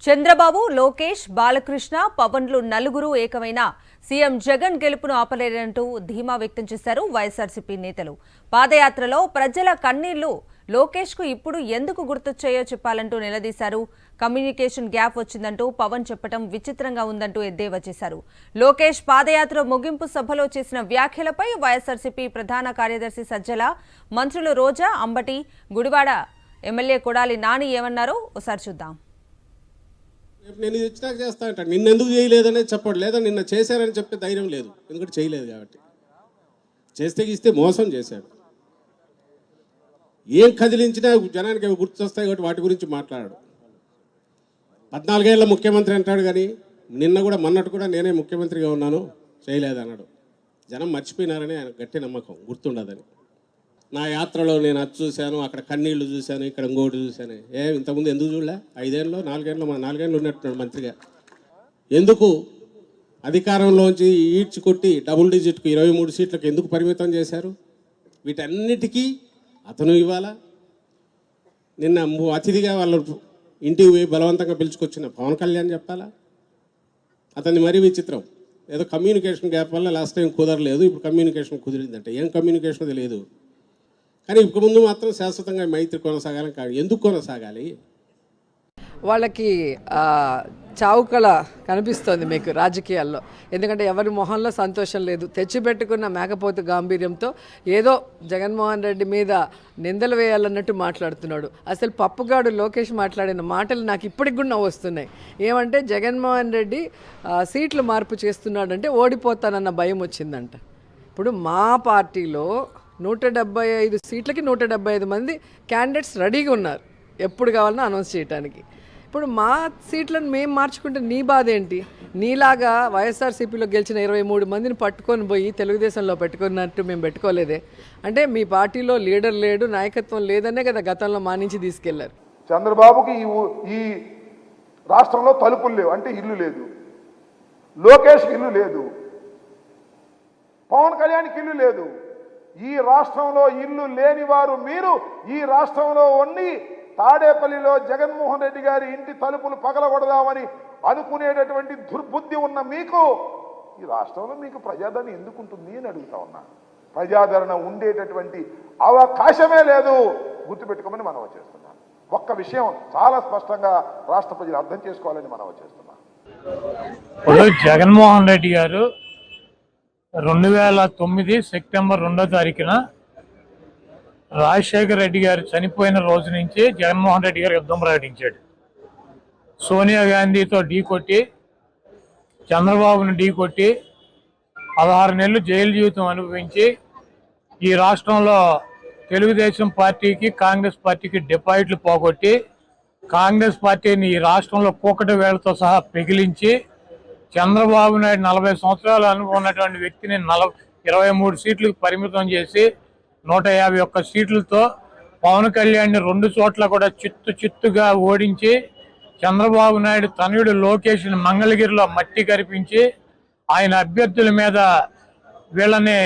చంద్రబాబు, లోకేష్, బాలకృష్ణ, పవన్లు నలుగురు ఏకమైన సీఎం జగన్ గెలుపును ఆపలేరంటూ ధీమా వ్యక్తం చేశారు వైఎస్ఆర్సీపీ నేతలు. పాదయాత్రలో ప్రజల కన్నీళ్లు లోకేష్ కు ఇప్పుడు ఎందుకు గుర్తొచ్చాయో చెప్పాలంటూ నిలదీశారు. కమ్యూనికేషన్ గ్యాప్ వచ్చిందంటూ పవన్ చెప్పడం విచిత్రంగా ఉందంటూ ఎద్దేవా చేశారు. లోకేష్ పాదయాత్ర ముగింపు సభలో చేసిన వ్యాఖ్యలపై వైఎస్ఆర్సీపీ ప్రధాన కార్యదర్శి సజ్జల, మంత్రులు రోజా, అంబటి, గుడివాడ ఎమ్మెల్యే కొడాలి నాని ఏమన్నారో ఒకసారి చూద్దాం. నేను ఇది ఇచ్చినాక చేస్తా అంటాడు. నిన్నెందుకు చేయలేదనేది చెప్పడు, లేదా నిన్న చేశారని చెప్పే ధైర్యం లేదు, ఎందుకంటే చేయలేదు కాబట్టి. చేస్తే ఇస్తే మోసం చేశాడు. ఏం కదిలించినా జనానికి అవి గుర్తొస్తాయి కాబట్టి వాటి గురించి మాట్లాడాడు. 14 ఏళ్ల ముఖ్యమంత్రి అంటాడు, కానీ నిన్న కూడా మొన్నటి కూడా నేనే ముఖ్యమంత్రిగా ఉన్నాను చేయలేదన్నాడు. జనం మర్చిపోయినారని ఆయన గట్టి నమ్మకం, గుర్తుండదని. నా యాత్రలో నేను అది చూశాను, అక్కడ కన్నీళ్లు చూశాను, ఇక్కడ ఇంకోటి చూశాను. ఇంతకుముందు ఎందుకు చూడలే? 5 ఏళ్ళు 4 ఏళ్ళు 4 ఏళ్ళు ఉన్నట్టున్నాడు మంత్రిగా. ఎందుకు అధికారంలోంచి ఈడ్చి కొట్టి డబుల్ డిజిట్కు 23 సీట్లకు ఎందుకు పరిమితం చేశారు? వీటన్నిటికీ అతను ఇవ్వాలా? నిన్న అతిథిగా వాళ్ళ ఇంటికి పోయి బలవంతంగా పిలుచుకొచ్చిన పవన్ కళ్యాణ్ చెప్పాలా? అతన్ని మరీ విచిత్రం. ఏదో కమ్యూనికేషన్ గ్యాప్ వల్ల లాస్ట్ టైం కుదరలేదు, ఇప్పుడు కమ్యూనికేషన్ కుదిరిందంటే ఏం కమ్యూనికేషన్ తెలియదు. కానీ ఇప్పుడు ముందు మాత్రం శాశ్వతంగా మైత్రి కొనసాగాలని కాదు. ఎందుకు కొనసాగాలి? వాళ్ళకి చావుకళ కనిపిస్తోంది మీకు రాజకీయాల్లో. ఎందుకంటే ఎవరి మొహంలో సంతోషం లేదు. తెచ్చిపెట్టుకున్న మేకపోతు గాంభీర్యంతో ఏదో జగన్మోహన్ రెడ్డి మీద నిందలు వేయాలన్నట్టు మాట్లాడుతున్నాడు. అసలు పప్పుగాడు లోకేష్ మాట్లాడిన మాటలు నాకు ఇప్పటికి కూడా నవ్వు వస్తున్నాయి. ఏమంటే జగన్మోహన్ రెడ్డి సీట్లు మార్పు చేస్తున్నాడంటే ఓడిపోతానన్న భయం వచ్చిందంట. ఇప్పుడు మా పార్టీలో 175 సీట్లకి 175 మంది క్యాండిడేట్స్ రెడీగా ఉన్నారు, ఎప్పుడు కావాలన్నా అనౌన్స్ చేయడానికి. ఇప్పుడు మా సీట్లను మేము మార్చుకుంటే నీ బాధ ఏంటి? నీలాగా వైఎస్ఆర్సీపీలో గెలిచిన 23 మందిని పట్టుకొని పోయి తెలుగుదేశంలో పెట్టుకున్నట్టు మేము పెట్టుకోలేదే. అంటే మీ పార్టీలో లీడర్ లేడు, నాయకత్వం లేదనే కదా గతంలో మానించి తీసుకెళ్లారు. చంద్రబాబుకి ఈ రాష్ట్రంలో తలుపులు లేవు అంటే ఇల్లు లేదు, లోకేష్కి ఇల్లు లేదు, పవన్ కళ్యాణ్కి ఇల్లు లేదు. ఈ రాష్ట్రంలో ఇల్లు లేని వారు మీరు. ఈ రాష్ట్రంలో ఉండి తాడేపల్లిలో జగన్మోహన్ రెడ్డి గారి ఇంటి తలుపులు పగలగొడదామని అనుకునేటటువంటి దుర్బుద్ధి ఉన్న మీకు ఈ రాష్ట్రంలో మీకు ప్రజాదరణ ఎందుకుంటుంది అని అడుగుతా ఉన్నా. ప్రజాదరణ ఉండేటటువంటి అవకాశమే లేదు, గుర్తుపెట్టుకోమని మనవి చేస్తున్నాను. ఒక్క విషయం చాలా స్పష్టంగా రాష్ట్ర ప్రజలు అర్థం చేసుకోవాలని మనవి చేస్తున్నాను. ఇప్పుడు జగన్మోహన్ రెడ్డి గారు 2009 సెప్టెంబర్ 2వ తారీఖున రాజశేఖర రెడ్డి గారు చనిపోయిన రోజు నుంచి జగన్మోహన్ రెడ్డి గారు యుద్ధం ప్రకటించాడు. సోనియా గాంధీతో ఢీకొట్టి, చంద్రబాబును ఢీకొట్టి 16 నెలలు జైలు జీవితం అనుభవించి ఈ రాష్ట్రంలో తెలుగుదేశం పార్టీకి, కాంగ్రెస్ పార్టీకి డిపాజిట్లు పోగొట్టి, కాంగ్రెస్ పార్టీని ఈ రాష్ట్రంలో కూకటి వేళ్లతో సహా పెగిలించి, చంద్రబాబు నాయుడు 40 సంవత్సరాలు అనుభవం ఉన్నటువంటి వ్యక్తిని 23 సీట్లకు పరిమితం చేసి 151 సీట్లతో పవన్ కళ్యాణ్ని 2 చోట్ల కూడా చిత్తుగా ఓడించి, చంద్రబాబు నాయుడు తనయుడు లోకేష్ని మంగళగిరిలో మట్టి కరిపించి ఆయన అభ్యర్థుల మీద వీళ్ళని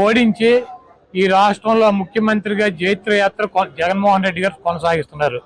ఓడించి ఈ రాష్ట్రంలో ముఖ్యమంత్రిగా జైత్రయాత్ర జగన్మోహన్ రెడ్డి గారు కొనసాగిస్తున్నారు.